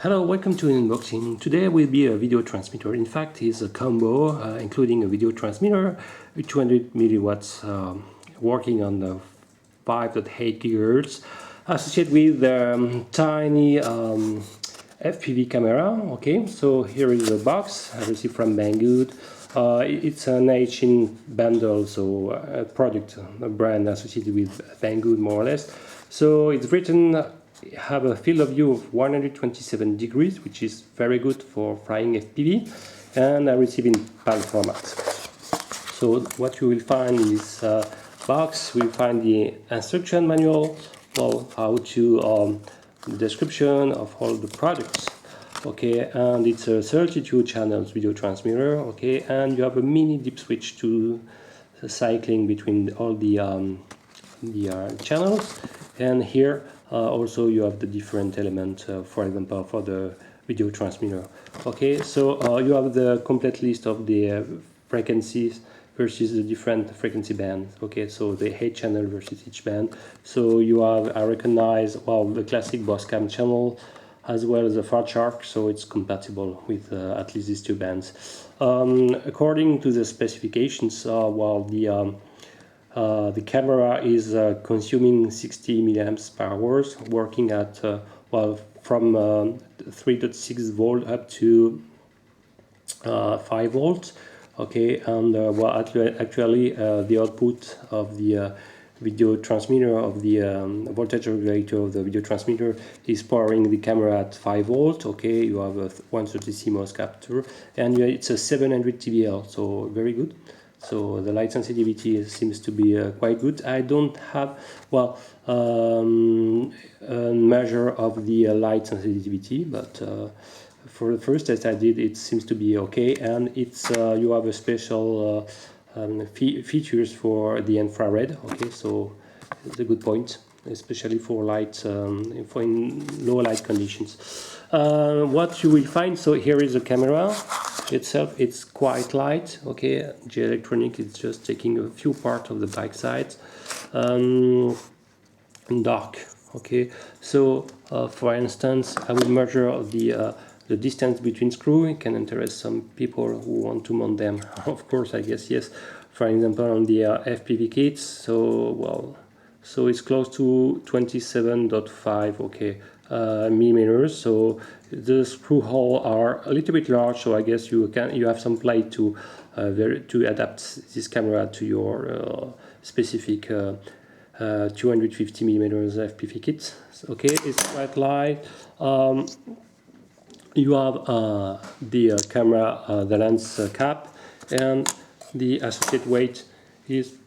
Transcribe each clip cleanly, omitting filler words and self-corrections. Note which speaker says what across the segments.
Speaker 1: Hello, welcome to an unboxing. Today will be a video transmitter. In fact, it's a combo including a video transmitter with 200 milliwatts working on the 5.8 gigahertz associated with the tiny FPV camera. Okay, so here is the box I received from Banggood. It's an EACHINE bundle, so a product, a brand associated with Banggood more or less. So it's written have a field of view of 127 degrees, which is very good for flying FPV, and I receive in PAL format. So what you will find in this box, you will find the instruction manual, well, how to the description of all the products. Okay, and it's a 32 channels video transmitter. Okay, and you have a mini dip switch to cycling between all the channels, and here also you have the different elements, for example, for the video transmitter. Okay, so you have the complete list of the frequencies versus the different frequency bands. Okay, so the 8 channel versus each band. So you have, I recognize, well, the classic Boscam channel as well as the Far Shark, so it's compatible with at least these two bands. According to the specifications, well, the camera is consuming 60 milliamps per hour, working at well, from 3.6 volt up to 5 volts. Okay, and well, actually the output of the video transmitter of the voltage regulator of the video transmitter is powering the camera at 5 volts. Okay, you have a 130 CMOS capture, and it's a 700 TBL, so very good. So the light sensitivity seems to be quite good. I don't have, well, a measure of the light sensitivity, but for the first test I did, it seems to be okay. And it's you have a special features for the infrared. Okay, so it's a good point, especially for light, for in low light conditions. What you will find, so here is the camera itself. It's quite light. Okay, the electronic is just taking a few parts of the back side, dark. Okay, so for instance, I will measure the distance between screws. It can interest some people who want to mount them. Of course, I guess yes. For example, on the FPV kits, so well, so it's close to 27.5 okay millimeters. So the screw hole are a little bit large, so I guess you have some play to adapt this camera to your specific 250 millimeters FPV kit. Okay, it's quite light. You have the camera, the lens cap, and the associated weight is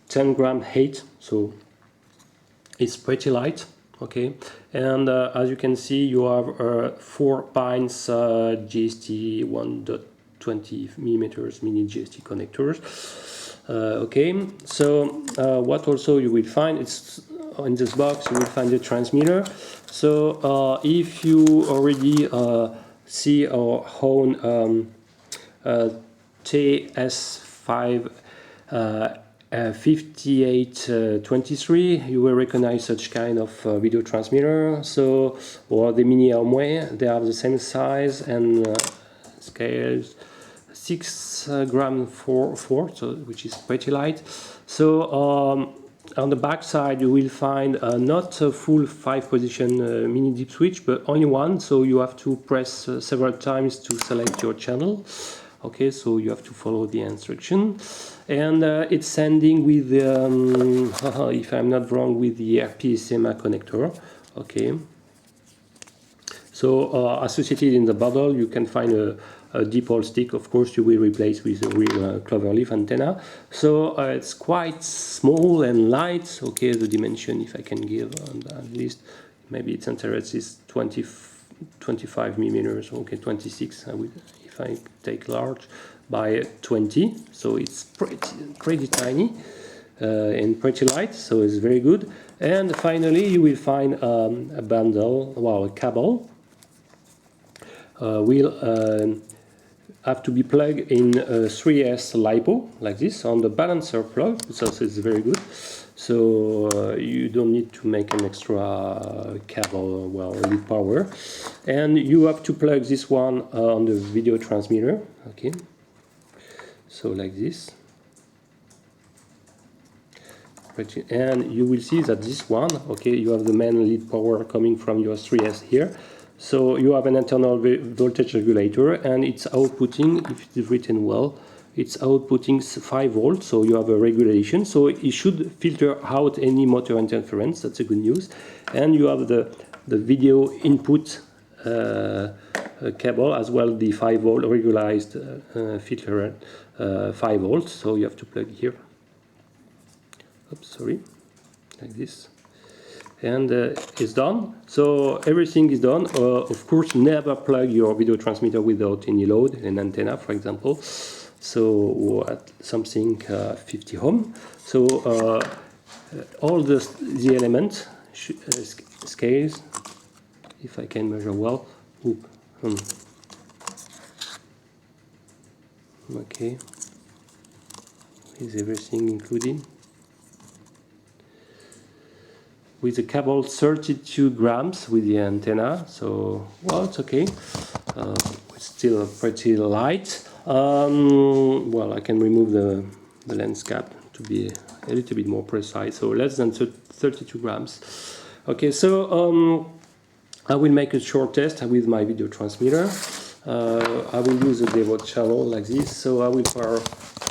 Speaker 1: 10 gram 8, so it's pretty light. Okay, and as you can see, you have 4 pines GST 1.20 millimeters mini GST connectors. Okay, so what also you will find, it's in this box, you will find the transmitter. So if you already see our own TS5 5823, you will recognize such kind of video transmitter. So, or the mini Amway, they have the same size and scales, 6 gram 4, so which is pretty light. So on the back side you will find not a full 5-position mini dip switch, but only one, so you have to press several times to select your channel. Okay, so you have to follow the instruction, and it's sending with if I'm not wrong, with the RPSMA connector. Okay, so associated in the bottle you can find a dipole stick. Of course you will replace with a real cloverleaf antenna. So it's quite small and light. Okay, the dimension, if I can give at least, maybe its interest is 25 millimeters. Okay, 26 I would, if I take large, by 20, so it's pretty tiny and pretty light, so it's very good. And finally you will find a bundle, well, a cable will have to be plugged in a 3S LiPo like this on the balancer plug, so it's very good. so you don't need to make an extra cable, well, lead power. And you have to plug this one on the video transmitter, okay, so like this. And you will see that this one, okay, you have the main lead power coming from your 3S here. So you have an internal voltage regulator, and it's outputting, if it's written well, it's outputting 5 volts, so you have a regulation. So it should filter out any motor interference, that's a good news. And you have the video input cable as well, the 5 volt regularized filter 5 volts, so you have to plug here. Oops, sorry, like this, and it's done. So everything is done. Of course, never plug your video transmitter without any load, an antenna, for example. So at something 50 ohm. So all the elements, scales, if I can measure well. Okay, is everything included? With the cable 32 grams with the antenna, so well, it's okay. It's still pretty light. Well, I can remove the lens cap to be a little bit more precise, so less than 32 grams. Okay, so I will make a short test with my video transmitter. I will use a default channel like this, so I will power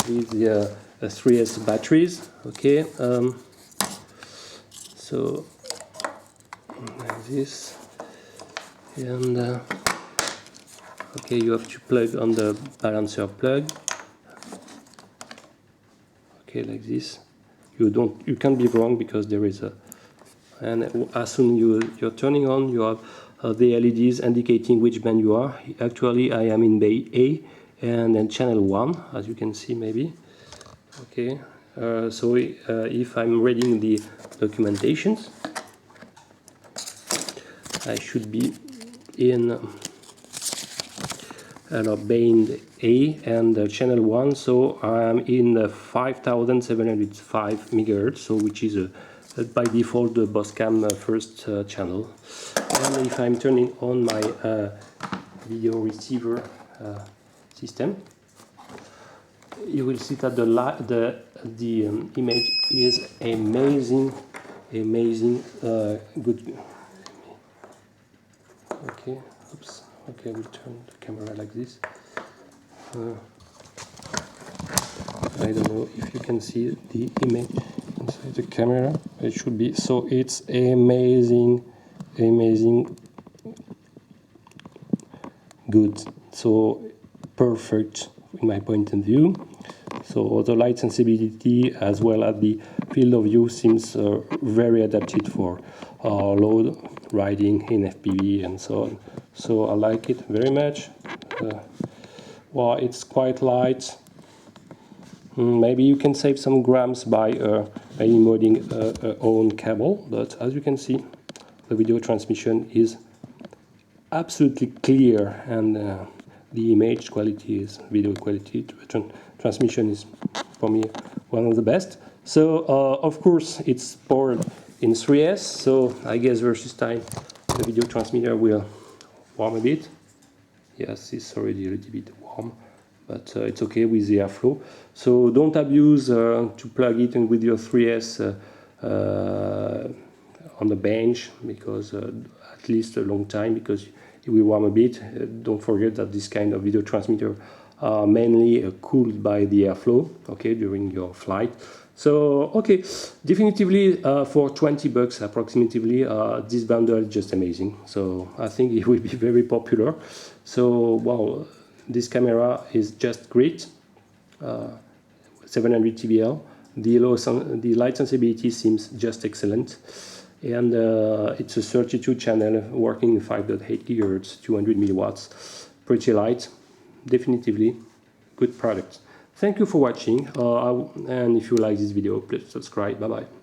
Speaker 1: with the 3S batteries, okay. So like this, and okay, you have to plug on the balancer plug. Okay, like this. You can't be wrong because there is a, and as soon you're turning on, you have the LEDs indicating which band you are. Actually, I am in bay A, and then channel 1, as you can see maybe. Okay. So if I'm reading the documentations, I should be in band A and channel 1, so I'm in 5705 MHz, so which is by default the Boscam first channel. And if I'm turning on my video receiver system, you will see that the image is amazing, good. Okay, oops. Okay, we'll turn the camera like this. I don't know if you can see the image inside the camera. It should be, so it's amazing, good. So perfect in my point of view. So the light sensibility as well as the field of view seems very adapted for load riding in FPV and so on. So I like it very much. Well, it's quite light. Maybe you can save some grams by modding own cable, but as you can see, the video transmission is absolutely clear, and the image quality is video quality. Transmission is for me one of the best. So of course it's powered in 3S, so I guess versus time the video transmitter will warm a bit. Yes, it's already a little bit warm, but it's okay with the airflow. So don't abuse to plug it in with your 3S on the bench, because at least a long time, because it will warm a bit. Don't forget that this kind of video transmitter are mainly cooled by the airflow, okay, during your flight. So okay, definitively for 20 bucks approximately, this bundle is just amazing. So I think it will be very popular. So wow, this camera is just great. 700 TBL. The light sensibility seems just excellent, and it's a 32 channel working 5.8 GHz, 200 milliwatts, pretty light. Definitively good product. Thank you for watching, and if you like this video, please subscribe. Bye bye.